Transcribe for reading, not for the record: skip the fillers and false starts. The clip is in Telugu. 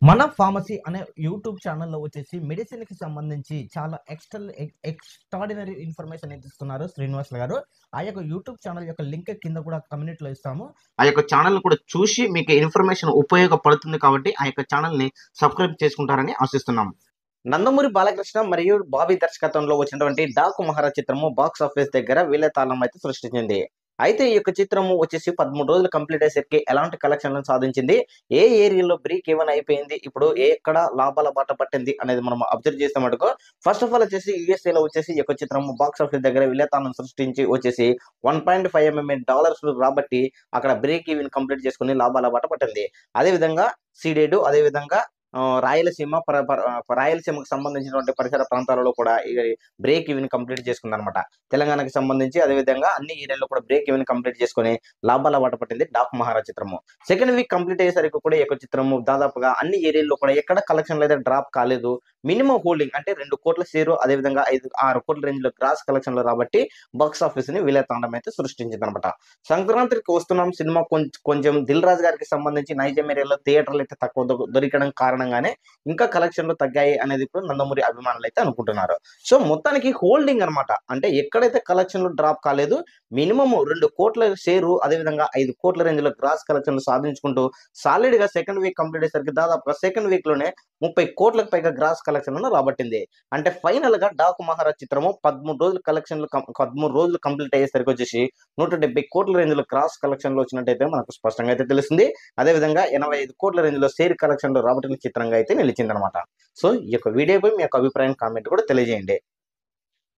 మన ఫార్మసీ అనే యూట్యూబ్ ఛానల్‌లో వచ్చేసి మెడిసిన్‌కి సంబంధించి చాలా ఎక్స్‌ట్రార్డినరీ ఇన్ఫర్మేషన్ అయితే ఇస్తున్నారు శ్రీనివాస్ గారు. ఆ యొక్క యూట్యూబ్ ఛానల్ యొక్క లింక్ కింద కూడా కమ్యూనిటీలో ఇస్తాము. ఆ యొక్క ఛానల్‌ని కూడా చూసి మీకు ఇన్ఫర్మేషన్ ఉపయోగపడుతుంది కాబట్టి ఆ యొక్క ఛానల్‌ని సబ్స్క్రైబ్ చేసుకుంటారని ఆశిస్తున్నాం. నందమూరి బాలకృష్ణ మరియు బాబీ దర్శకత్వంలో వచ్చినటువంటి 'డాకు మహారాజ్' చిత్రము బాక్స్ ఆఫీస్ దగ్గర విలేతాళం అయితే సృష్టించింది. అయితే ఈ యొక్క చిత్రము వచ్చేసి 13 రోజులు కంప్లీట్ అయ్యేసరికి ఎలాంటి కలెక్షన్‌లను సాధించింది? ఏ ఏరియాలో బ్రేక్ ఈవెన్ అయిపోయింది? ఇప్పుడు ఎక్కడ లాభాల బాట పట్టింది? అనేది మనం అబ్జర్వ్ చేస్తే మటుకు ఫస్ట్ ఆఫ్ ఆల్ వచ్చేసి యూఎస్ఏలో వచ్చేసి ఈ యొక్క చిత్రము బాక్స్ ఆఫీస్ దగ్గర విలేతాళం సృష్టించి వచ్చేసి $1.5 ఎంఎం రాబట్టి అక్కడ బ్రేక్ ఈవెన్ కంప్లీట్ చేసుకొని లాభాల బాట పట్టింది. అదే విధంగా సీడెడ్ అదే విధంగా రాయలసీమ రాయలసీమకు సంబంధించినటువంటి పరిసర ప్రాంతాలలో కూడా ఈ బ్రేక్ ఈవెన్ కంప్లీట్ చేసుకుందనమాట. తెలంగాణకి సంబంధించి అదే విధంగా అన్ని ఏరియాలో కూడా బ్రేక్ ఈవెన్ కంప్లీట్ చేసుకొని లాభాల బాట పట్టింది 'డాకు మహారాజ్' చిత్రము. సెకండ్ వీక్ కంప్లీట్ అయ్యేసరికి కూడా ఈ యొక్క చిత్రము దాదాపుగా అన్ని ఏరియాల్లో కూడా ఎక్కడ కలెక్షన్‌లు అయితే డ్రాప్ కాలేదు. మినిమమ్ హోల్డింగ్ అంటే 2,00,00,000 షేరు అదే విధంగా 6 కోట్ల రేంజ్‌లో గ్రాస్ కలెక్షన్‌లు రాబట్టి బాక్స్ ఆఫీస్‌ని విలేతాండం అయితే సృష్టించిందనమాట. సంక్రాంతికి వస్తున్నాం సినిమా కొంచెం 'దిల్ రాజు' గారికి సంబంధించి నైజాం ఏరియాలో థియేటర్‌లు అయితే తక్కువ దొరికడం కారణంగానే ఇంకా కలెక్షన్‌లు తగ్గాయి అనేది ఇప్పుడు నందమూరి అభిమానులు అయితే అనుకుంటున్నారు. సో, మొత్తానికి హోల్డింగ్ అన్నమాట. అంటే ఎక్కడైతే కలెక్షన్‌లు డ్రాప్ కాలేదు మినిమమ్ 2,00,00,000 షేరు అదే విధంగా 5,00,00,000 రేంజ్‌లో గ్రాస్ కలెక్షన్‌లు సాధించుకుంటూ సాలిడ్‌గా సెకండ్ వీక్ కంప్లీట్ అయ్యేసరికి దాదాపుగా సెకండ్ వీక్‌లోనే 30,00,00,000కి పైగా గ్రాస్ కలెక్షన్‌లను రాబట్టింది. అంటే ఫైనల్‌గా 'డాకు మహారాజ్' చిత్రము 13 రోజులు కంప్లీట్ అయ్యేసరికి వచ్చేసి 170,00,00,000 రేంజ్‌లో గ్రాస్ కలెక్షన్‌లు వచ్చినట్టయితే మనకు స్పష్టంగా అయితే తెలుస్తుంది. అదే విధంగా 85,00,00,000 రేంజ్‌లో షేర్ కలెక్షన్‌లు రాబట్టిన చిత్రంగా అయితే నిలిచిందనమాట. సో, ఈ యొక్క వీడియోపై మీ యొక్క అభిప్రాయం కామెంట్ కూడా తెలియజేయండి.